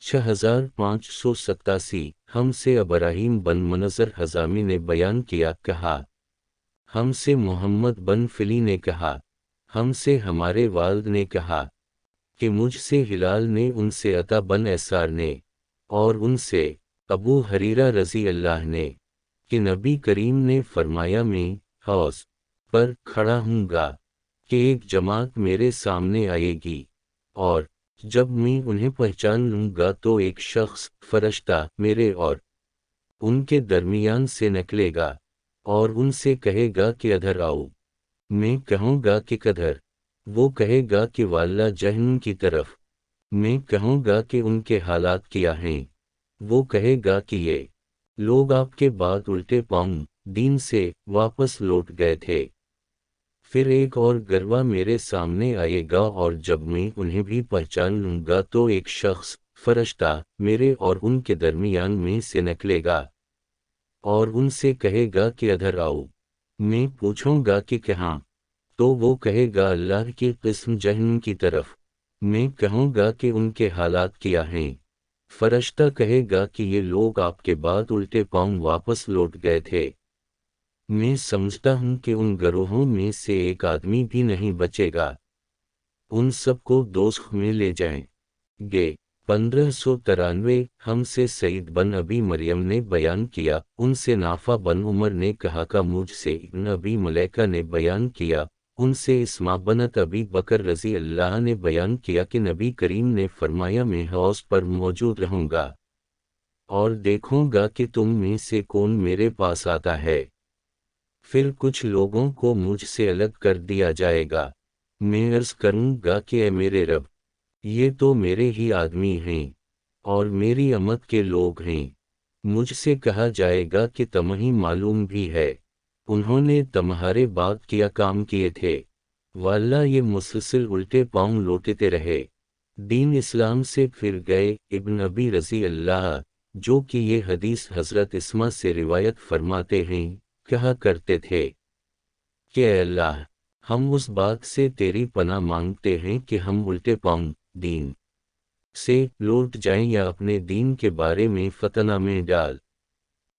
6587 ہم سے ابراہیم بن منظر حزامی نے بیان کیا، کہا ہم سے محمد بن فلی نے کہا ہم سے ہمارے والد نے کہا کہ مجھ سے ہلال نے، ان سے عطا بن ایسار نے، اور ان سے ابو حریرہ رضی اللہ نے، کہ نبی کریم نے فرمایا میں حوض پر کھڑا ہوں گا کہ ایک جماعت میرے سامنے آئے گی، اور جب میں انہیں پہچان لوں گا تو ایک شخص فرشتہ میرے اور ان کے درمیان سے نکلے گا اور ان سے کہے گا کہ ادھر آؤ۔ میں کہوں گا کہ کدھر؟ وہ کہے گا کہ واللہ جہنم کی طرف۔ میں کہوں گا کہ ان کے حالات کیا ہیں؟ وہ کہے گا کہ یہ لوگ آپ کے بعد الٹے پاؤں دین سے واپس لوٹ گئے تھے۔ پھر ایک اور گروہ میرے سامنے آئے گا، اور جب میں انہیں بھی پہچان لوں گا تو ایک شخص فرشتہ میرے اور ان کے درمیان میں سے نکلے گا اور ان سے کہے گا کہ ادھر آؤ۔ میں پوچھوں گا کہ کہاں؟ تو وہ کہے گا اللہ کی قسم جہنم کی طرف۔ میں کہوں گا کہ ان کے حالات کیا ہیں؟ فرشتہ کہے گا کہ یہ لوگ آپ کے بعد الٹے پاؤں واپس لوٹ گئے تھے۔ میں سمجھتا ہوں کہ ان گروہوں میں سے ایک آدمی بھی نہیں بچے گا، ان سب کو دوزخ میں لے جائیں گے۔ 1593 ہم سے سعید بن ابی مریم نے بیان کیا، ان سے نافع بن عمر نے کہا کہ مجھ سے ابن ابی ملیکہ نے بیان کیا، ان سے اسماء بنت ابی بکر رضی اللہ نے بیان کیا کہ نبی کریم نے فرمایا میں حوض پر موجود رہوں گا اور دیکھوں گا کہ تم میں سے کون میرے پاس آتا ہے۔ پھر کچھ لوگوں کو مجھ سے الگ کر دیا جائے گا، میں عرض کروں گا کہ اے میرے رب، یہ تو میرے ہی آدمی ہیں اور میری امت کے لوگ ہیں۔ مجھ سے کہا جائے گا کہ تمہیں معلوم بھی ہے انہوں نے تمہارے بعد کیا کام کیے تھے، واللہ یہ مسلسل الٹے پاؤں لوٹتے رہے، دین اسلام سے پھر گئے۔ ابن ابی رضی اللہ جو کہ یہ حدیث حضرت اسماء سے روایت فرماتے ہیں، کہا کرتے تھے کہ اے اللہ، ہم اس بات سے تیری پناہ مانگتے ہیں کہ ہم الٹے پاؤں دین سے لوٹ جائیں یا اپنے دین کے بارے میں فتنہ میں ڈال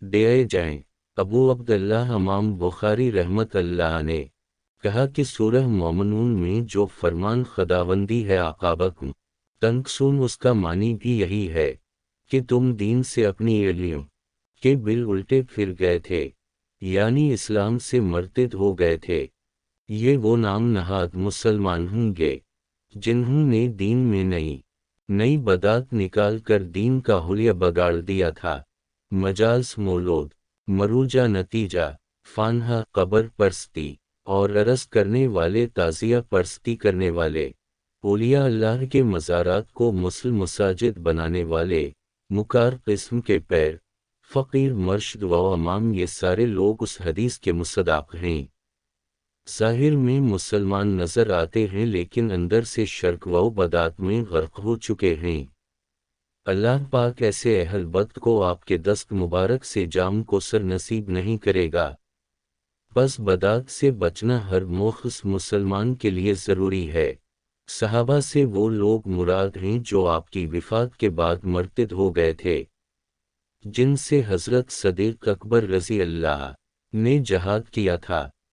دیے جائیں۔ ابو عبداللہ امام بخاری رحمت اللہ نے کہا کہ سورہ مومنون میں جو فرمان خداوندی ہے عقابکم تنکسون، اس کا معنی بھی یہی ہے کہ تم دین سے اپنی علم کے بالالٹے پھر گئے تھے، یعنی اسلام سے مرتد ہو گئے تھے۔ یہ وہ نام نہاد مسلمان ہوں گے جنہوں نے دین میں نئی بدعت نکال کر دین کا حلیہ بگاڑ دیا تھا۔ مجالس مولود، مروجہ نتیجہ، فانحہ قبر پرستی اور عرض کرنے والے، تعزیہ پرستی کرنے والے، اولیاء اللہ کے مزارات کو مساجد بنانے والے، مکار قسم کے پیر، فقیر مرشد و امام، یہ سارے لوگ اس حدیث کے مصداق ہیں۔ ظاہر میں مسلمان نظر آتے ہیں لیکن اندر سے شرک و بدعت میں غرق ہو چکے ہیں۔ اللہ پاک ایسے اہل بد کو آپ کے دست مبارک سے جام کو سر نصیب نہیں کرے گا۔ بس بدعت سے بچنا ہر مخلص مسلمان کے لیے ضروری ہے۔ صحابہ سے وہ لوگ مراد ہیں جو آپ کی وفات کے بعد مرتد ہو گئے تھے، جن سے حضرت صدیق اکبر رضی اللہ نے جہاد کیا تھا۔